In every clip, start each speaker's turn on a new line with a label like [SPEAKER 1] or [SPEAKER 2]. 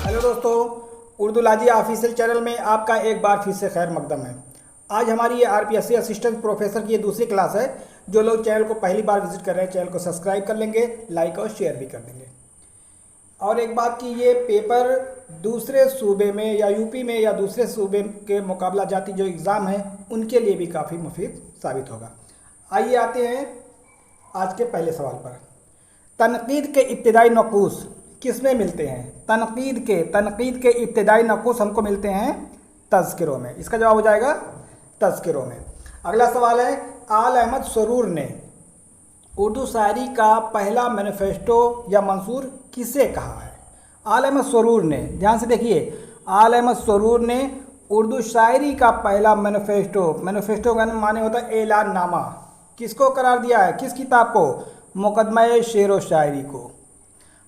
[SPEAKER 1] Hello दोस्तों, Urdu लाजी official channel में आपका एक बार फिर से खैर मकदम है। आज हमारी ये आरपीएससी असिस्टेंट प्रोफेसर की ये दूसरी क्लास है। जो लोग चैनल को पहली बार विजिट कर रहे हैं चैनल को सब्सक्राइब कर लेंगे, लाइक और शेयर भी कर देंगे। और एक बात की, ये पेपर दूसरे सूबे में या यूपी में या दूसरे सूबे के मुकाबला जाती जो एग्ज़ाम है उनके लिए भी काफ़ी मुफीद साबित होगा। आइए आते हैं आज के पहले सवाल पर। तनकीद के इब्तिदाई नकूस किस में मिलते हैं? तनकीद के इब्तिदाई नकूस हमको मिलते हैं तज़किरों में। इसका जवाब हो जाएगा तज़किरों में। अगला सवाल है, आल अहमद सरूर ने उर्दू शायरी का पहला मैनिफेस्टो या मंसूर किसे कहा है? आल अहमद सरूर ने, ध्यान से देखिए, आल अहमद सरूर ने उर्दू शायरी का पहला मैनिफेस्टो का माने होता है ऐलाननामा, किसको करार दिया है? किस किताब को? मुकदमा शेर व शायरी को,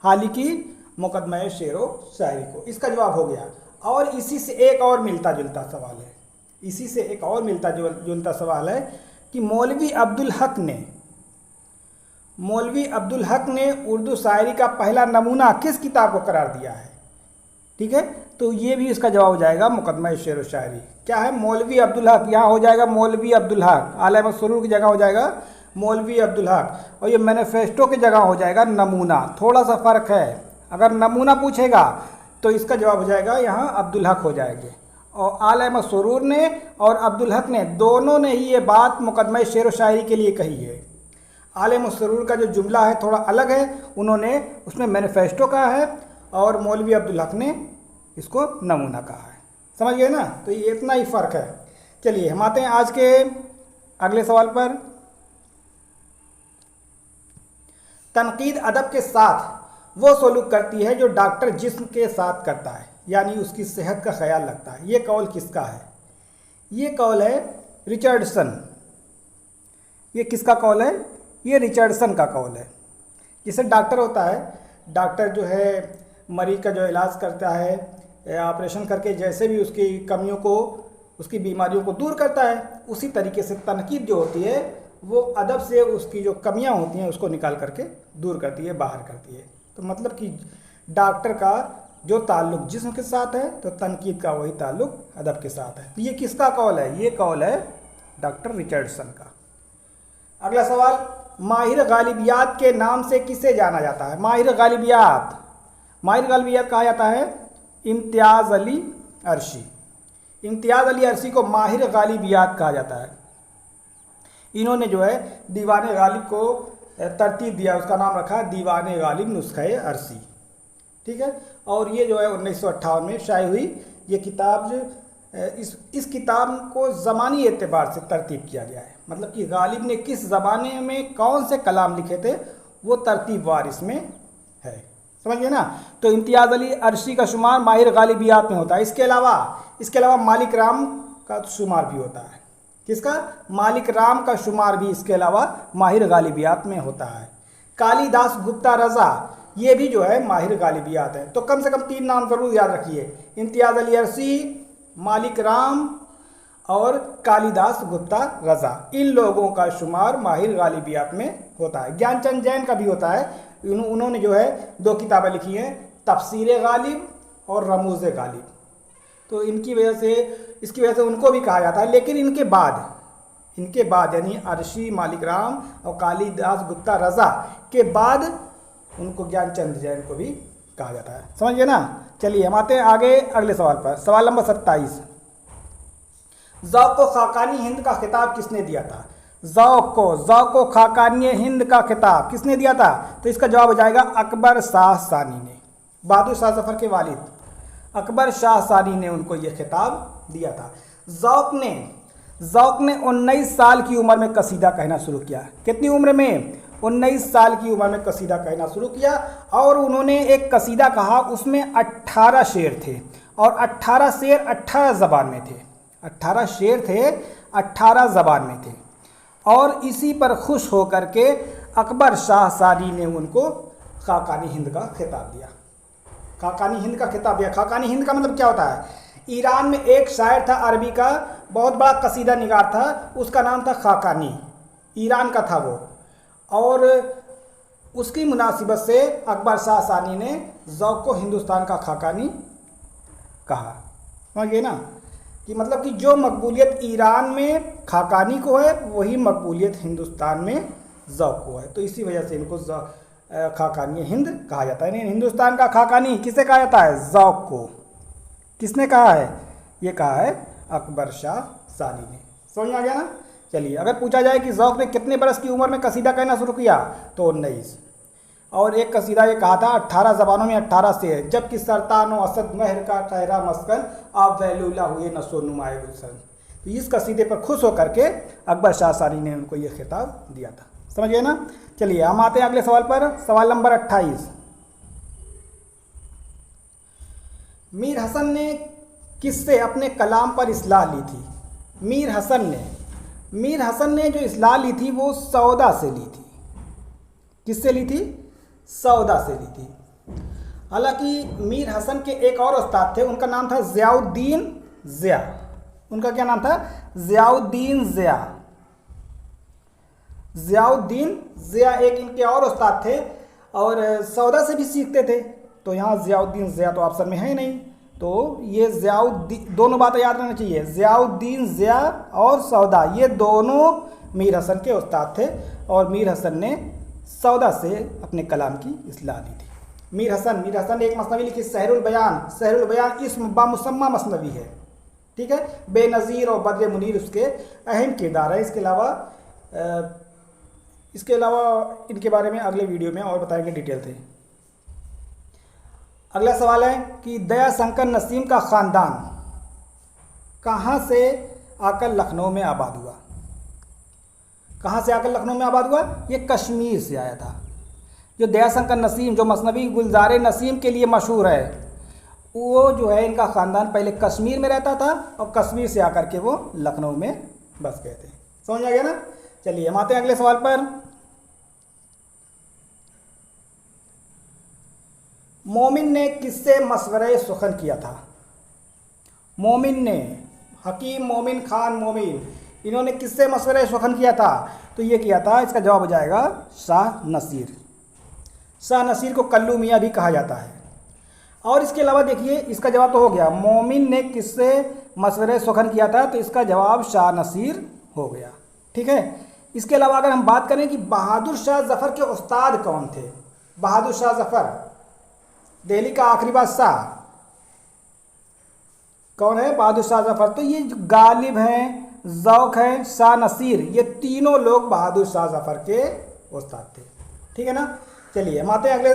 [SPEAKER 1] हालांकि मुकदमा शेर व शायरी को। इसका जवाब हो गया। और इसी से एक और मिलता जुलता सवाल है कि मौलवी अब्दुल हक ने उर्दू शायरी का पहला नमूना किस किताब को करार दिया है? ठीक है, तो ये भी इसका जवाब हो जाएगा मुकदमा शेर व शायरी। क्या है? मौलवी अब्दुल हक। यहाँ हो जाएगा मौलवी अब्दुल हक, आल अहमद सरूर की जगह हो जाएगा मौलवी अब्दुल हक, और ये मैनिफेस्टो की जगह हो जाएगा नमूना। थोड़ा सा फ़र्क है, अगर नमूना पूछेगा तो इसका जवाब हो जाएगा यहाँ अब्दुल हक हो जाएंगे। और आल अहमद सरूर ने और अब्दुल हक ने दोनों ने ही ये बात मुकदमा शेर व शायरी के लिए कही है। आल अहमद सरूर का जो जुमला है थोड़ा अलग है, उन्होंने उसमें मैनिफेस्टो कहा है, और मौलवी अब्दुल हक ने इसको नमूना कहा है। समझ गए ना? तो ये इतना ही फ़र्क है। चलिए हम आते हैं आज के अगले सवाल पर। तनकीद अदब के साथ वो सलूक करती है जो डॉक्टर जिस्म के साथ करता है, यानी उसकी सेहत का ख्याल रखता है। ये कौल किसका है? ये कौल है रिचर्डसन। ये किसका कौल है? ये रिचर्डसन का कौल है। जैसे डॉक्टर होता है, डॉक्टर जो है मरीज का जो इलाज करता है, ऑपरेशन करके जैसे भी उसकी कमियों को, उसकी बीमारियों को दूर करता है, उसी तरीके से तनकीद जो होती है वो अदब से उसकी जो कमियां होती हैं उसको निकाल करके दूर करती है, बाहर करती है। तो मतलब कि डॉक्टर का जो ताल्लुक़ जिस्म के साथ है तो तनकीद का वही ताल्लुक़ अदब के साथ है। तो ये किसका कौल है? ये कौल है डॉक्टर रिचर्डसन का। अगला सवाल, माहिर गालिबियात के नाम से किसे जाना जाता है? माहिर गालिबियात कहा जाता है इम्तियाज़ अली अरशी। इम्तियाज़ अली अरशी को माहिर गालिबियात कहा जाता है। इन्होंने जो है दीवान गालिब को तरतीब दिया, उसका नाम रखा दीवान गालिब नुस्खे अरसी। ठीक है, और ये जो है 1958 में शाये हुई। ये किताब जो इस किताब को ज़मानी एतबार से तरतीब किया गया है, मतलब कि गालिब ने किस ज़माने में कौन से कलाम लिखे थे वो तरतीबवार इसमें है। समझ गए ना? तो इम्तियाज़ अली अरशी का शुमार माहिर गालिबियात में होता है। इसके अलावा मालिक राम का शुमार भी होता है। किसका? मालिक राम का शुमार भी इसके अलावा माहिर गालिबियात में होता है। कालिदास गुप्ता रज़ा, ये भी जो है माहिर गालिबियात है। तो कम से कम 3 नाम ज़रूर याद रखिए, इम्तियाज़ अली अरशी, मालिक राम और कालिदास गुप्ता रज़ा। इन लोगों का शुमार माहिर गालिबियात में होता है। ज्ञानचंद जैन का भी होता है। उन्होंने जो है 2 किताबें लिखी हैं, तफसीर गालिब और रमूज़ गालिब। तो इसकी वजह से उनको भी कहा जाता है। लेकिन इनके बाद यानी अरशी, मालिक राम और कालिदास गुप्ता रज़ा के बाद उनको ज्ञानचंद जैन को भी कहा जाता है। समझ गए ना? चलिए हम आते हैं आगे अगले सवाल पर। सवाल नंबर 27, ज़ौक़ को खाकानी हिंद का खिताब किसने दिया था? ज़ौक़ को खाकानी हिंद का खिताब किसने दिया था? तो इसका जवाब हो जाएगा अकबर शाह सानी ने। बहादुर शाह जफ़र के वालिद अकबर शाह सानी ने उनको यह खिताब दिया था। ज़ौक़ ने 19 साल की उम्र में कसीदा कहना शुरू किया। कितनी उम्र में? 19 साल की उम्र में कसीदा कहना शुरू किया। और उन्होंने एक कसीदा कहा, उसमें 18 शेर थे, और 18 शेर 18 ज़बान में थे। 18 शेर थे, 18 ज़बान में थे। और इसी पर खुश होकर के अकबर शाह सानी ने उनको खाकानी हिंद का खिताब दिया। खाकानी हिंद का खिताब दिया। खाकानी हिंद का मतलब क्या होता है? ईरान में एक शायर था अरबी का, बहुत बड़ा कसीदा निगार था, उसका नाम था खाकानी। ईरान का था वो, और उसकी मुनासिबत से अकबर शाह सानी ने ज़ौक़ को हिंदुस्तान का खाकानी कहा। समझिए ना कि मतलब कि जो मकबूलियत ईरान में खाकानी को है वही मकबूलियत हिंदुस्तान में ज़ौक़ को है, तो इसी वजह से इनको खाकानी हिंद कहा जाता है। नहीं, हिंदुस्तान का खाकानी किसे कहा जाता है? ज़ौक़ को। किसने कहा है? ये कहा है अकबर शाह सानी ने। समझ आ गया ना। चलिए, अगर पूछा जाए कि ज़ौक़ ने कितने बरस की उम्र में कसीदा कहना शुरू किया, तो 19। और एक कसीदा ये कहा था 18 ज़बानों में 18 से है, जबकि सरतान व असद महर का ठहरा मस्कन आप वैलुल्ला हुए नसो नुमाए गुलशन। तो इस कसीदे पर खुश होकर के अकबर शाह सानी ने उनको ये खिताब दिया था। समझिए ना। चलिए, हम आते हैं अगले सवाल पर। सवाल नंबर 28। मीर हसन ने किससे अपने कलाम पर इस्लाह ली थी? मीर हसन ने जो इस्लाह ली थी वो सौदा से ली थी। किससे ली थी? सौदा से ली थी। हालांकि मीर हसन के एक और उस्ताद थे, उनका नाम था ज़ियाउद्दीन ज़िया। उनका क्या नाम था? ज़ियाउद्दीन ज़िया। ज़ियाउद्दीन ज़िया एक इनके और उस्ताद थे और सौदा से भी सीखते थे। तो यहाँ ज़ियाउद्दीन ज़िया तो ऑप्शन में है ही नहीं, तो ये ज़ियाउद्दीन, दोनों बातें याद रहना चाहिए, ज़ियाउद्दीन ज़िया और सौदा, ये दोनों मीर हसन के उस्ताद थे और मीर हसन ने सौदा से अपने कलाम की इस्लाह दी थी। मीर हसन ने एक मसनवी लिखी सहरुल बयान इस्म बामुसम्मा मसनवी है। ठीक है, बेनज़ीर और बद्र मुनीर उसके अहम किरदार है। इसके अलावा इनके बारे में अगले वीडियो में और बताएंगे डिटेल से। अगला सवाल है कि दया शंकर नसीम का ख़ानदान कहाँ से आकर लखनऊ में आबाद हुआ? कहाँ से आकर लखनऊ में आबाद हुआ? ये कश्मीर से आया था। जो दया शंकर नसीम, जो मसनवी गुलजार नसीम के लिए मशहूर है, वो जो है इनका ख़ानदान पहले कश्मीर में रहता था और कश्मीर से आकर के वो लखनऊ में बस गए थे। समझ आ गया ना। चलिए, हम आते हैं अगले सवाल पर। मोमिन ने किससे मशवरे सुखन किया था? मोमिन ने, हकीम मोमिन खान मोमिन, इन्होंने किससे मशवरे सुखन किया था? तो ये किया था, इसका जवाब हो जाएगा शाह नसीर। शाह नसीर को कल्लू मियाँ भी कहा जाता है। और इसके अलावा देखिए, इसका जवाब तो हो गया, मोमिन ने किससे मशवरे सुखन किया था, तो इसका जवाब शाह नसीर हो गया। ठीक है। इसके अलावा अगर हम बात करें कि बहादुर शाह जफ़र के उस्ताद कौन थे? बहादुर शाह जफ़र, दिल्ली का आखिरी बादशाह कौन है? बहादुर शाह जफ़र। तो ये गालिब हैं, ज़ौक़ हैं, शाह नसीर, ये तीनों लोग बहादुर शाह जफ़र के उस्ताद थे। ठीक है ना। चलिए, हम आते हैं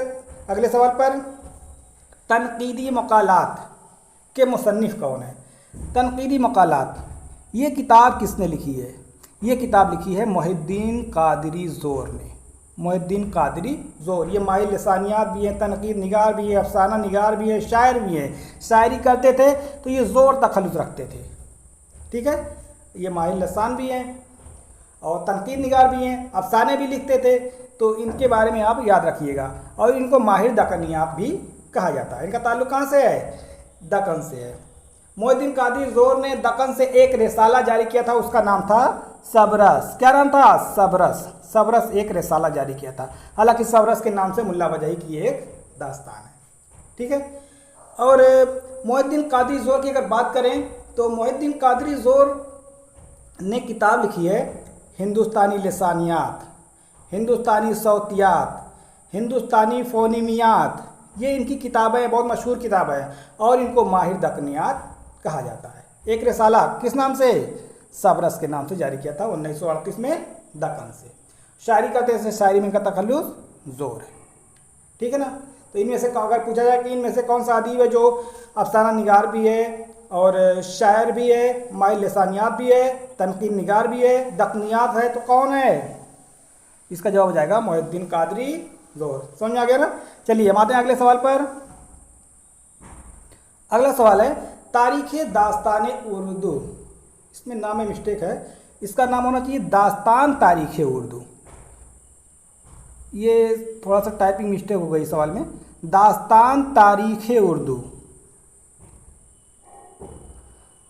[SPEAKER 1] अगले सवाल पर। तनक़ीदी मक़ालात के मुसन्निफ़ कौन है? तनक़ीदी मक़ालात, ये किताब किसने लिखी है? ये किताब लिखी है मोहिद्दीन क़ादरी ज़ोर ने। मोहिद्दीन क़ादरी ज़ोर, ये माहिर लिसानियात भी हैं, तनक़ीद निगार भी है, अफ़साना निगार भी है, शायर भी हैं। शायरी करते थे तो ये ज़ोर तखल्लुस रखते थे। ठीक है, ये माहिर लिसान भी हैं और तनक़ीद निगार भी हैं, अफ़साने भी लिखते थे। तो इनके बारे में आप याद रखिएगा। और इनको माहिर दक्कनियात भी कहा जाता है। इनका ताल्लुक़ कहाँ से है? दक्कन से है। मोहिद्दीन क़ादरी ज़ोर ने दक्कन से एक रिसाला जारी किया था, उसका नाम था सबरस। क्या नाम था? सबरस एक रिसाला जारी किया था। हालांकि सबरस के नाम से मुल्ला वजही की एक दास्तान है। ठीक है। और मोहिद्दीन क़ादरी ज़ोर की अगर बात करें तो मोहिद्दीन क़ादरी ज़ोर ने किताब लिखी है हिंदुस्तानी लिसानियात, हिंदुस्तानी सौतियात, हिंदुस्तानी फ़ोनीमियात। ये इनकी किताबें बहुत मशहूर किताब है और इनको माहिर दक्कनियात कहा जाता है। एक रिसाला किस नाम से? सबरस के नाम से जारी किया था 1938 में दक्कन से। शायरी करते थे, शायरी में इनका तखल्लुस ज़ोर है। ठीक है ना। तो इनमें से अगर पूछा जाए कि इनमें से कौन सा अदीब है जो अफसाना निगार भी है और शायर भी है, माहिर लिसानियात भी है, तनक़ीद निगार भी है, दक्कनियात है, तो कौन है? इसका जवाब हो जाएगा मोहिद्दीन क़ादरी ज़ोर। समझ आ गया ना। चलिए, हम आते हैं अगले सवाल पर। अगला सवाल है तारीख़ दास्तान उर्दू। इसमें नाम में मिस्टेक है, इसका नाम होना चाहिए दास्तान तारीख़ उर्दू। ये थोड़ा सा टाइपिंग मिस्टेक हो गई सवाल में। दास्तान तारीख़ उर्दू,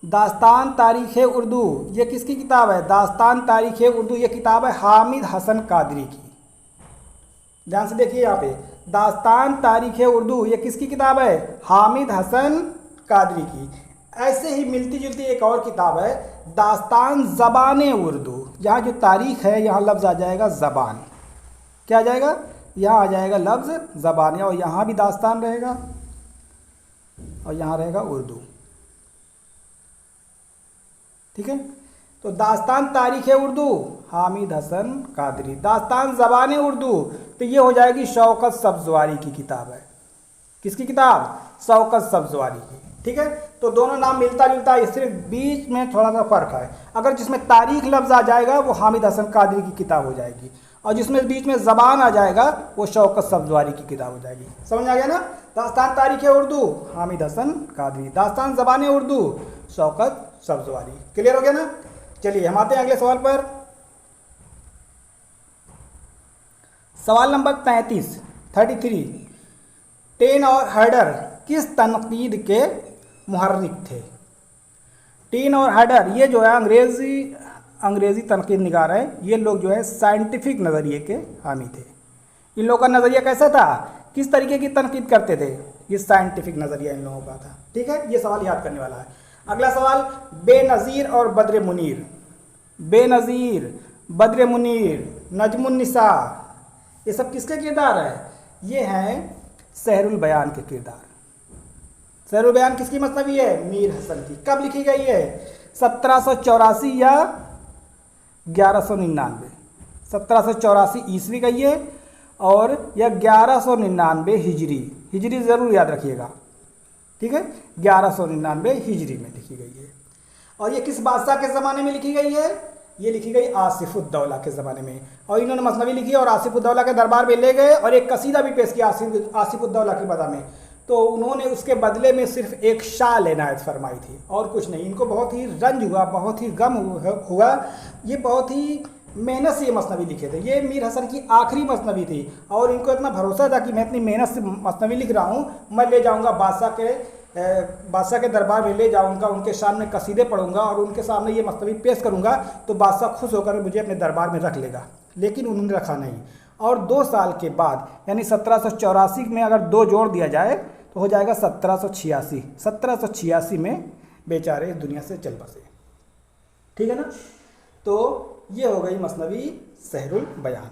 [SPEAKER 1] दास्तान तारीख़ उर्दू, ये किसकी किताब है? दास्तान तारीख़ उर्दू ये किताब है हामिद हसन कादरी की। ध्यान से देखिए यहाँ पे, दास्तान तारीख़ उर्दू ये किसकी किताब है? हामिद हसन कादरी की। ऐसे ही मिलती जुलती एक और किताब है दास्तान ज़बान उर्दू। यहाँ जो तारीख है यहाँ लफ्ज़ आ जाएगा ज़बान, क्या आ जाएगा, यहाँ आ जाएगा लफ्ज़ ज़बान, और यहाँ भी दास्तान रहेगा और यहाँ रहेगा उर्दू। ठीक है, तो दास्तान तारीख़ उर्दू हामिद हसन कादरी, दास्तान ज़बान उर्दू तो ये हो जाएगी शौकत सब्ज़वारी की किताब है। किसकी किताब? शौकत सब्ज़वारी की। ठीक है, तो दोनों नाम मिलता जुलता है, सिर्फ बीच में थोड़ा सा फ़र्क है। अगर जिसमें तारीख लफ्ज़ आ जाएगा वो हामिद हसन कादरी की किताब हो जाएगी, और जिसमें बीच में ज़बान आ जाएगा वो शौकत सब्ज़वारी की किताब हो जाएगी। समझ आ गया ना? दास्तान तारीख़ उर्दू हामिद हसन कादरी, दास्तान ज़बान उर्दू शौकत सब्ज़वारी। क्लियर हो गया ना? चलिए हम आते हैं अगले सवाल पर। सवाल नंबर 33। टेन और हर्डर किस तनकीद के मुहर्रिक थे? टेन और हर्डर ये जो है अंग्रेज़ी तनकीद निगार है, ये लोग जो है साइंटिफिक नज़रिए के हामी थे। इन लोगों का नज़रिया कैसा था, किस तरीके की तनकीद करते थे? ये साइंटिफिक नज़रिया इन लोगों का था। ठीक है, ये सवाल याद करने वाला है। अगला सवाल बेनज़ीर और बद्र मुनीर। बेनज़ीर, बद्र मुनीर, नजमुन्निसा, ये सब किसके किरदार है? ये हैं सहरुल बयान के किरदार। सहरुल बयान किसकी मसनवी है? मीर हसन की। कब लिखी गई है? 1784 या 1199। 1784 ईस्वी का ये, और या 1199 हिजरी। हिजरी ज़रूर याद रखिएगा। ठीक है, 1199 हिजरी में लिखी गई है। और ये किस बादशाह के ज़माने में लिखी गई है? ये लिखी गई आसिफुद्दौला के ज़माने में। और इन्होंने मसनवी लिखी और आसिफुद्दौला के दरबार में ले गए और एक कसीदा भी पेश किया आसिफुद्दौला की मदह में। तो उन्होंने उसके बदले में सिर्फ एक शाल इनायत फरमाई थी और कुछ नहीं। इनको बहुत ही रंज हुआ, बहुत ही गम हुआ। ये बहुत ही मेहनत से ये मसनवी लिखे थे। ये मीर हसन की आखिरी मसनवी थी और इनको इतना भरोसा था कि मैं इतनी मेहनत से मसनवी लिख रहा हूँ, मैं ले जाऊँगा बादशाह के दरबार में ले जाऊंगा, उनके सामने कसीदे पढ़ूंगा और उनके सामने ये मसनवी पेश करूंगा तो बादशाह खुश होकर मुझे अपने दरबार में रख लेगा। लेकिन उन्होंने रखा नहीं। और 2 साल के बाद यानी 1784 में अगर 2 जोड़ दिया जाए तो हो जाएगा 1786। 1786 में बेचारे इस दुनिया से चल बसे। ठीक है ना? तो ये हो गई मसनवी सहरुल बयान।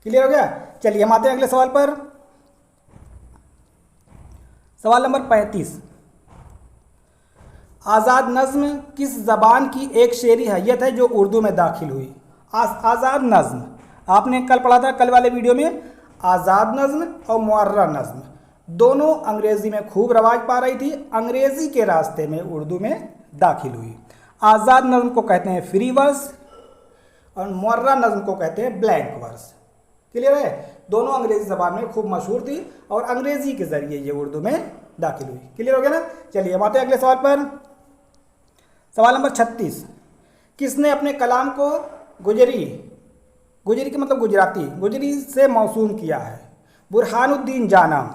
[SPEAKER 1] क्लियर हो गया? चलिए हम आते हैं अगले सवाल पर। सवाल नंबर 35। आज़ाद नज़्म किस ज़बान की एक शेरी हैयत है जो उर्दू में दाखिल हुई? आज़ाद नज़्म आपने कल पढ़ा था, कल वाले वीडियो में। आज़ाद नज़्म और मुअर्रा नज़्म दोनों अंग्रेज़ी में खूब रवाज पा रही थी, अंग्रेज़ी के रास्ते में उर्दू में दाखिल हुई। आज़ाद नज़्म को कहते हैं फ्री वर्स और मुअर्रा नज़्म को कहते हैं ब्लैंक वर्स। क्लियर है? दोनों अंग्रेज़ी ज़बान में खूब मशहूर थी और अंग्रेज़ी के ज़रिए ये उर्दू में दाखिल हुई। क्लियर हो गया ना? चलिए हम आते हैं अगले सवाल पर। सवाल नंबर 36। किसने अपने कलाम को गुजरी के मतलब गुजरी से मौसूम किया है? बुरहानुद्दीन जानम।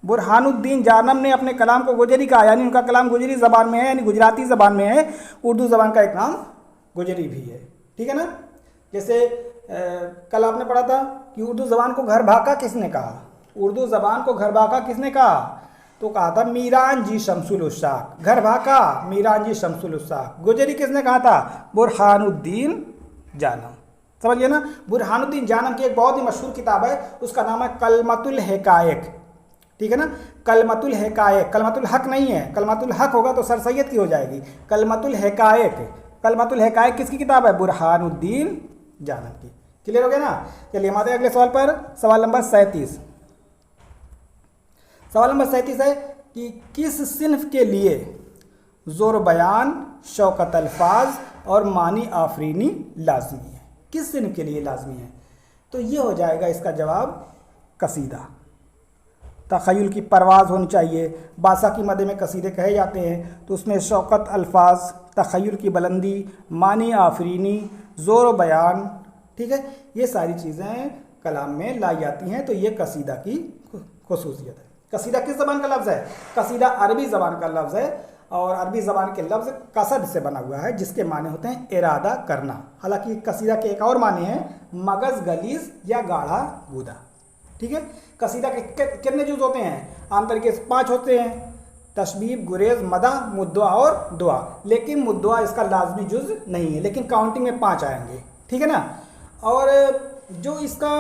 [SPEAKER 1] बुरहानुद्दीन जानम ने अपने कलाम को गुजरी कहा, यानी उनका कलाम गुजरी ज़बान में है, यानी गुजराती ज़बान में है। उर्दू ज़बान का एक नाम गुजरी भी है। ठीक है ना? जैसे कल आपने पढ़ा था कि उर्दू ज़बान को घर भाका किसने कहा? उर्दू ज़बान को घर भाका किसने कहा? तो कहा था मीरान जी शमसुल उस्साक। घर भाका मीरान जी शमसुल उस्साक। गुजरी किसने कहा था? बुरहानुद्दीन जानम। समझिए ना? बुरहानुद्दीन जानम की एक बहुत ही मशहूर किताब है, उसका नाम है कलमतुल हिकायक। ठीक है ना? कलमतुल हिकायक, कलमतुल हक नहीं है। कलमतुल हक होगा तो सर सैयद की हो जाएगी। कलमतुल हिकायक, कलमतुल हिकायक किसकी किताब है? बुरहानुद्दीन जानम की। क्लियर हो गया ना? चलिए हम आते हैं अगले सवाल पर। सवाल नंबर 37। सवाल नंबर 37 है कि किस सिन्फ के लिए ज़ोर बयान, शौकत अल्फाज और मानी आफरीनी लाजमी है? किस सिन्फ के लिए लाजमी है? तो ये हो जाएगा इसका जवाब कसीदा। तख़य्युल की परवाज़ होनी चाहिए। बादशाह की मदे में कसीदे कहे जाते हैं तो उसमें शौकत अल्फाज, तख़य्युल की बुलंदी, मानी आफरीनी, ज़ोर बयान, ठीक है, ये सारी चीज़ें कलाम में लाई जाती हैं। तो ये कसीदा की ख़ुसूसियत है। कसीदा किस ज़बान का लफ्ज़ है? कसीदा अरबी ज़बान का लफ्ज़ है और अरबी ज़बान के लफ्ज़ कसद से बना हुआ है जिसके माने होते हैं इरादा करना। हालांकि कसीदा के एक और माने हैं मगज़ गलीज़ या गाढ़ा गूदा। ठीक है। कसीदा के कितने जुज होते हैं? आम तरीके से 5 होते हैं, तशबीब, गुरेज, मदह, मुद्दआ और दुआ। लेकिन मुद्दआ इसका लाजमी जुज नहीं है, लेकिन काउंटिंग में 5 आएंगे, ठीक है ना। और जो इसका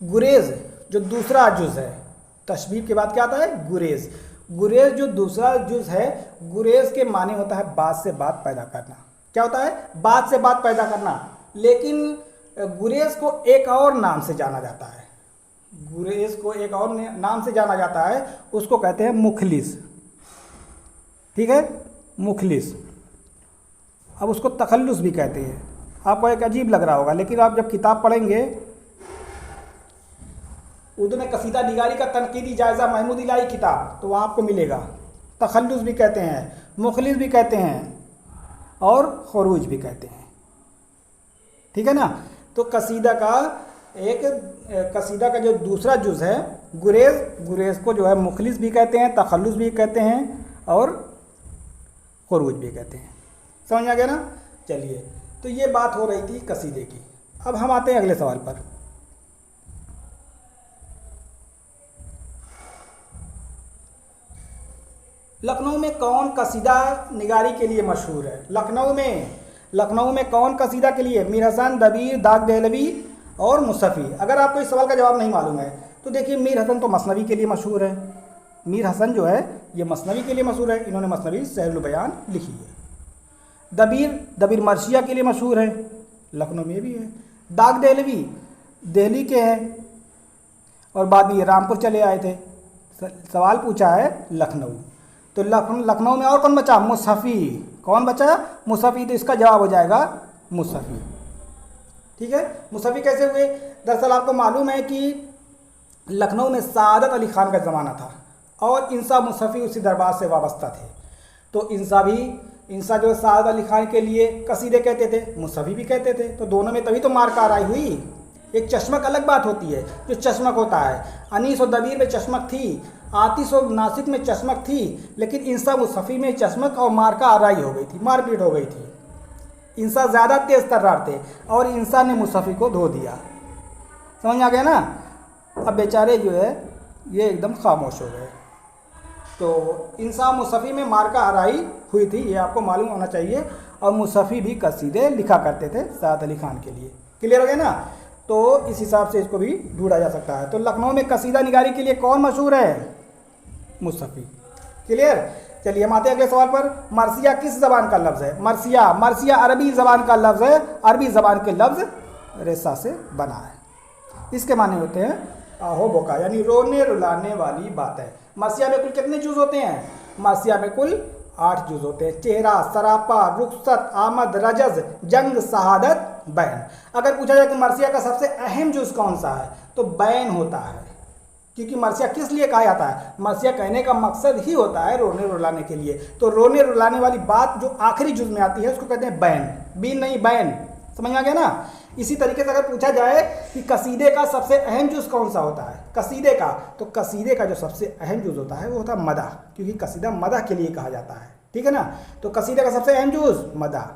[SPEAKER 1] गुरेज जो दूसरा जुज है, तशबीब के बाद क्या आता है? गुरेज। गुरेज जो दूसरा जुज है, गुरेज के माने होता है बात से बात पैदा करना। क्या होता है? बात से बात पैदा करना। लेकिन गुरेज को एक और नाम से जाना जाता है, गुरेज को एक और नाम से जाना जाता है, उसको कहते हैं मुखलिस, ठीक है, मुखलिस। अब उसको तखल्लुस भी कहते हैं। आपको एक अजीब लग रहा होगा, लेकिन आप जब किताब पढ़ेंगे, उर्दू में कसीदा निगारी का तनकीदी जायज़ा महमूद इलाही किताब, तो वहाँ आपको मिलेगा। तखल्लुस भी कहते हैं, मुखलिस भी कहते हैं और खरूज भी कहते हैं, ठीक है ना। तो कसीदा का जो दूसरा जुज़ है गुरेज को जो है मुखलिस भी कहते हैं, तखल्लुस भी कहते हैं और खरूज भी कहते हैं। समझ आ गया ना? चलिए, तो ये बात हो रही थी कसीदे की। अब हम आते हैं अगले सवाल पर। लखनऊ में कौन कसीदा निगारी के लिए मशहूर है? लखनऊ में कौन कसीदा के लिए? मीर हसन, दबीर, दाग देहलवी और मुसफ़ी। अगर आपको इस सवाल का जवाब नहीं मालूम है तो देखिए, मीर हसन तो मसनवी के लिए मशहूर है। मीर हसन जो है ये मसनवी के लिए मशहूर है, इन्होंने मसनवी सहरुल बयान लिखी है। दबीर मर्शिया के लिए मशहूर है, लखनऊ में भी है। दाग देहलवी दिल्ली के हैं और बाद में ये रामपुर चले आए थे। सवाल पूछा है लखनऊ, तो लखनऊ में और कौन बचा? मुसफ़ी। कौन बचा? मुसफ़ी। तो इसका जवाब हो जाएगा मुसफ़ी, ठीक है। मुसफ़ी कैसे हुए? दरअसल आपको मालूम है कि लखनऊ में सादत अली खान का ज़माना था और इंसा मुसफ़ी उसी दरबार से वाबस्ता थे। तो इंसा जो सादत अली खान के लिए कसीदे कहते थे, मुसफ़ी भी कहते थे। तो दोनों में तभी तो मारकाट आई हुई। एक चश्मक अलग बात होती है, जो चश्मक होता है। अनीस और दबीर में चश्मक थी, आतिश और नासिक में चश्मक थी, लेकिन इंसा मुसफ़ी में चश्मक और मारका आराई हो गई थी, मारपीट हो गई थी। इंसा ज़्यादा तेज़ तर्रार थे और इंसा ने मुसफ़ी को धो दिया। समझ आ गया ना? अब बेचारे जो है ये एकदम खामोश हो गए। तो इंसा मुसफ़ी में मारका आराई हुई थी, ये आपको मालूम होना चाहिए। और मुसफ़ी भी कसीदे लिखा करते थे सादत अली खान के लिए। क्लियर हो गया ना? तो इस हिसाब से इसको भी ढूंढा जा सकता है। तो लखनऊ में कसीदा निगारी के लिए कौन मशहूर है? मुसफ़ी। क्लियर? चलिए हम आते हैं अगले सवाल पर। मरसिया किस ज़बान का लफ्ज़ है? मरसिया अरबी ज़बान का लफ्ज़ है। अरबी ज़बान के लफ्ज़ रेसा से बना है। इसके माने होते हैं आहो बोका, यानी रोने रुलाने वाली बात है। मरसिया में कुल कितने जुज़ होते हैं? मरसिया में कुल 8 जुज़ होते हैं। चेहरा, सरापा, रुखसत, आमद, रजज़, जंग, शहादत, बैन। अगर पूछा जाए कि मरसिया का सबसे अहम जुज़ कौन सा है, तो बैन होता है। क्योंकि मरसिया किस लिए कहा जाता है? मरसिया कहने का मकसद ही होता है रोने रुलाने के लिए। तो रोने रुलाने वाली बात जो आखिरी जुज़ में आती है उसको कहते हैं बैन। बीन नहीं, बैन। समझ में आ गया ना? इसी तरीके से अगर पूछा जाए कि कसीदे का सबसे अहम जुज़ कौन सा होता है कसीदे का, तो कसीदे का जो सबसे अहम जुज़ होता है वो होता है मदह, क्योंकि कसीदा मदह के लिए कहा जाता है। ठीक है ना? तो कसीदे का सबसे अहम जुज़ मदह,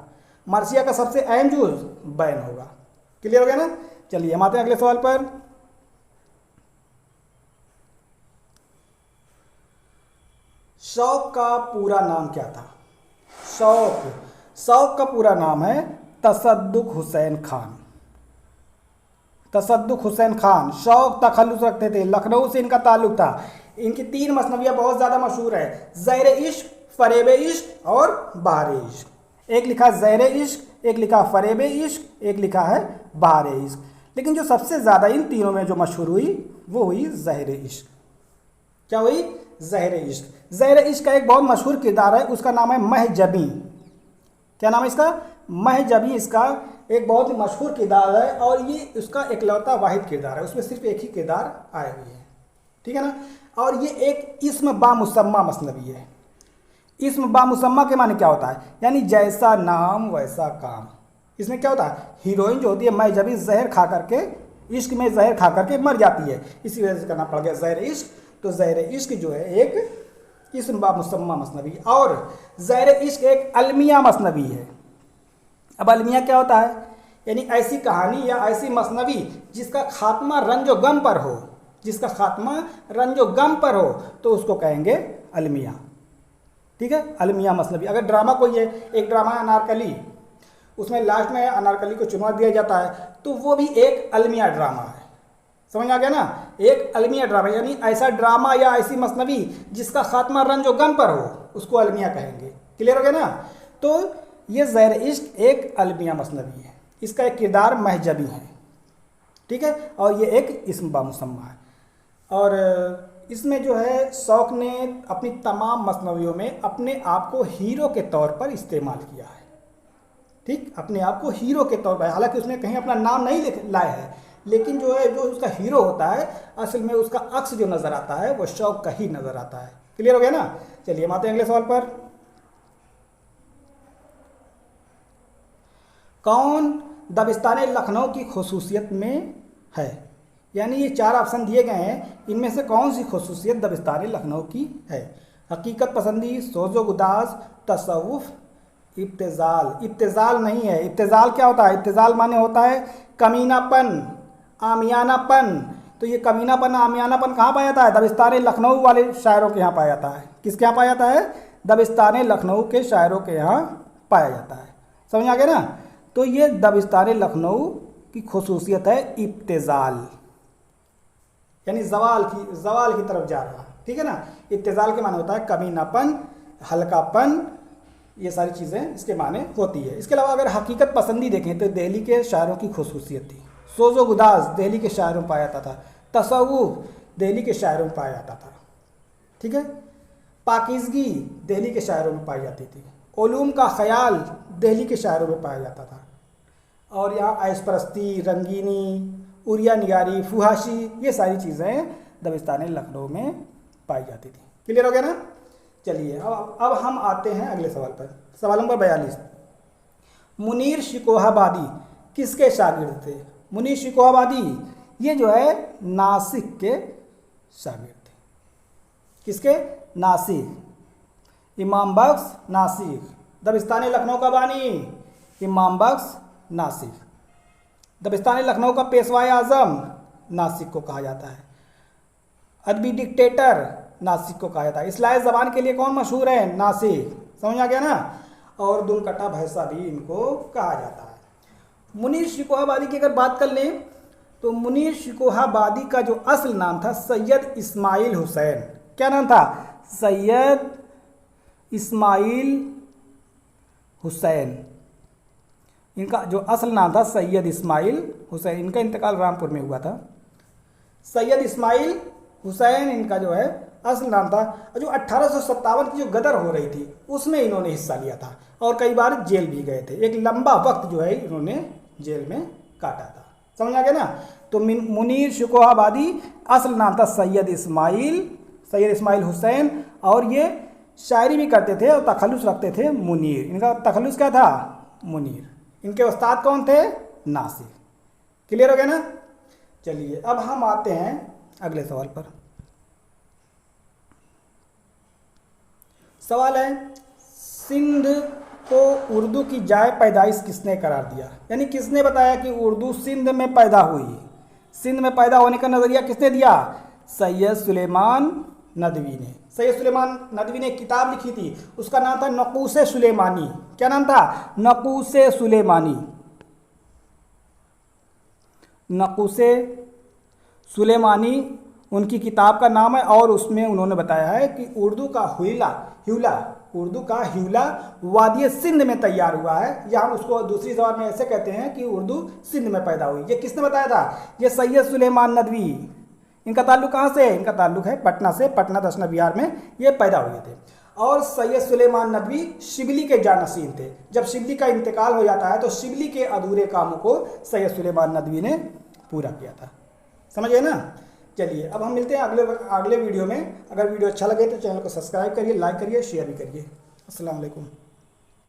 [SPEAKER 1] मरसिया का सबसे अहम जुज़ बैन होगा। क्लियर हो गया ना? चलिए हम आते हैं अगले सवाल पर। शौक का पूरा नाम क्या था? शौक का पूरा नाम है तसद्दुक हुसैन खान। तसद्दुक हुसैन खान शौक तखल्लुस रखते थे, लखनऊ से इनका ताल्लुक था। इनकी 3 मसनवियाँ बहुत ज़्यादा मशहूर है, ज़हर इश्क, फरेब इश्क और बहार इश्क। एक लिखा ज़हर इश्क, एक लिखा फरेब इश्क, एक लिखा है बहार इश्क। लेकिन जो सबसे ज़्यादा इन तीनों में जो मशहूर हुई वो हुई ज़हर इश्क। क्या हुई? ज़हर इश्क। ज़हर इश्क का एक बहुत मशहूर किरदार है, उसका नाम है महजबी। क्या नाम है इसका? महजबी। इसका एक बहुत ही मशहूर किरदार है और ये उसका इकलौता वाहिद किरदार है, उसमें सिर्फ एक ही किरदार आए हुए हैं। ठीक है ना? और ये एक इस्म बामुसम्मा मसनवी है। इस्म बामुसम्मा के माने क्या होता है? यानी जैसा नाम वैसा काम। इसमें क्या होता है? हीरोइन जो होती है महजबी जहर खा करके, इश्क में जहर खा करके मर जाती है, इसी वजह से करना पड़ गया ज़हर इश्क। तो ज़हर इश्क जो है एक इस्म बामुसम्मा मसनवी, और ज़हर इश्क एक अलमिया मसनवी है। अब अलमिया क्या होता है? यानी ऐसी कहानी या ऐसी मसनवी जिसका खात्मा रंजो गम पर हो, जिसका खात्मा रंजो गम पर हो, तो उसको कहेंगे अलमिया। ठीक है, अलमिया मसनवी। अगर ड्रामा कोई है, एक ड्रामा है अनारकली, उसमें लास्ट में अनारकली को चुनवा दिया जाता है, तो वो भी एक अलमिया ड्रामा है। समझ आ गया ना, एक अलमिया ड्रामा, यानी ऐसा ड्रामा या ऐसी मसनवी जिसका खात्मा रंजो गम पर हो, उसको अलमिया कहेंगे। क्लियर हो गया ना। तो ये ज़हर इश्क एक अलमिया मसनवी है, इसका एक किरदार महजबी है। ठीक है, और ये एक इस्म बामुसम्मा है। और इसमें जो है शौक़ ने अपनी तमाम मसनवियों में अपने आप को हीरो के तौर पर इस्तेमाल किया है। ठीक, अपने आप को हीरो के तौर पर, हालांकि उसने कहीं अपना नाम नहीं लाया है, लेकिन जो है जो उसका हीरो होता है असल में उसका अक्स जो नज़र आता है वो शौक़ का ही नज़र आता है। क्लियर हो गया ना। चलिए हम आते हैं अगले सवाल पर। कौन दबिस्तान लखनऊ की खुसूसियत में है? यानी ये 4 ऑप्शन दिए गए हैं, इनमें से कौन सी खुसूसियत दबिस्तान लखनऊ की है? हकीकत पसंदी, सोजो गुदाज, तसव्वुफ, इब्तिज़ाल। इब्तिज़ाल नहीं है। इब्तिज़ाल क्या होता है? इब्तिज़ाल माने होता है कमीनापन, आमियानापन। तो ये कमीनापन, आमियानापन कहाँ पाया जाता है? दबिस्तान लखनऊ वाले शायरों के यहाँ पाया जाता है। किसके यहाँ पाया जाता है? दबिस्तान लखनऊ के शायरों के यहाँ पाया जाता है। समझ आ गया ना। तो ये दबिस्तान लखनऊ की खुसूसियत है इब्तिज़ाल, यानी जवाल की तरफ जा रहा। ठीक है ना। इब्तिज़ाल के माने होता है कमीनापन, हल्कापन, ये सारी चीज़ें इसके माने होती है। इसके अलावा अगर हकीकत पसंदी देखें तो दिल्ली के शायरों की खुसूसियत थी। सोजो गुदाज दिल्ली के शायरों में पाया जाता था। तसव्वुफ दिल्ली के शायरों में पाया जाता था। ठीक है। पाकीज़गी दिल्ली के शायरों में पाई जाती थी। उलूम का ख्याल दिल्ली के शायरों में पाया जाता था। और यहाँ ऐशपरस्ती, रंगीनी, उरिया निगारी, फुहाशी, ये सारी चीज़ें दबिस्तान लखनऊ में पाई जाती थी। क्लियर हो गया ना। चलिए अब हम आते हैं अगले सवाल पर। सवाल नंबर 42। मुनीर शिकोहाबादी किसके शागिर्द थे? मुनीर शिकोहाबादी ये जो है नासिक के शागिर्द थे। किसके? नासिक। इमाम बख्श नासिक, दबिस्तान लखनऊ का बानी इमाम बख्श नासिक। दबिस्तान लखनऊ का पेशवाए आज़म नासिक को कहा जाता है। अदबी डिक्टेटर नासिक को कहा जाता है। इस्लाही ज़बान के लिए कौन मशहूर है? नासिक। समझ आ गया ना। और दुनकटा भैंसा भी इनको कहा जाता है। मुनीर शिकोहाबादी की अगर बात कर लें तो मुनीर शिकोहाबादी का जो असल नाम था सैयद इस्माइल हुसैन। क्या नाम था? सैयद इस्माइल हुसैन। इनका जो असल नाम था सैयद इस्माइल हुसैन। इनका इंतकाल रामपुर में हुआ था। सैयद इस्माइल हुसैन इनका जो है असल नाम था। जो 1857 की जो गदर हो रही थी उसमें इन्होंने हिस्सा लिया था और कई बार जेल भी गए थे। एक लंबा वक्त जो है इन्होंने जेल में काटा था। समझ आ गया ना। तो मुनीर शिकोहाबादी असल नाम था सैयद इस्माइल हुसैन, और ये शायरी भी करते थे और तखल्लुस रखते थे मुनीर। इनका तखल्लुस क्या था? मुनीर। इनके उस्ताद कौन थे? नासिक। क्लियर हो गया ना। चलिए अब हम आते हैं अगले सवाल पर। सवाल है सिंध को उर्दू की जाए पैदाइश किसने करार दिया? यानी किसने बताया कि उर्दू सिंध में पैदा हुई? सिंध में पैदा होने का नज़रिया किसने दिया? सैयद सुलेमान नदवी ने। सैयद सुलेमान नदवी ने एक किताब लिखी थी, उसका नाम था नक़ूस सुलेमानी। क्या नाम था? नक़ूस सुलेमानी। नक़ूस सुलेमानी उनकी किताब का नाम है और उसमें उन्होंने बताया है कि उर्दू का ह्यूला वादी सिंध में तैयार हुआ है, या हम उसको दूसरी ज़बान में ऐसे कहते हैं कि उर्दू सिंध में पैदा हुई। ये किसने बताया था? ये सैयद सुलेमान नदवी। इनका ताल्लुक कहाँ से है? इनका ताल्लुक है पटना से। पटना दक्षिण बिहार में ये पैदा हुए थे। और सैयद सुलेमान नदवी शिबली के जानशीन थे। जब शिबली का इंतकाल हो जाता है तो शिबली के अधूरे कामों को सैयद सुलेमान नदवी ने पूरा किया था। समझ गए ना। चलिए अब हम मिलते हैं अगले वीडियो में। अगर वीडियो अच्छा लगे तो चैनल को सब्सक्राइब करिए, लाइक करिए, शेयर भी करिए। अस्सलाम वालेकुम।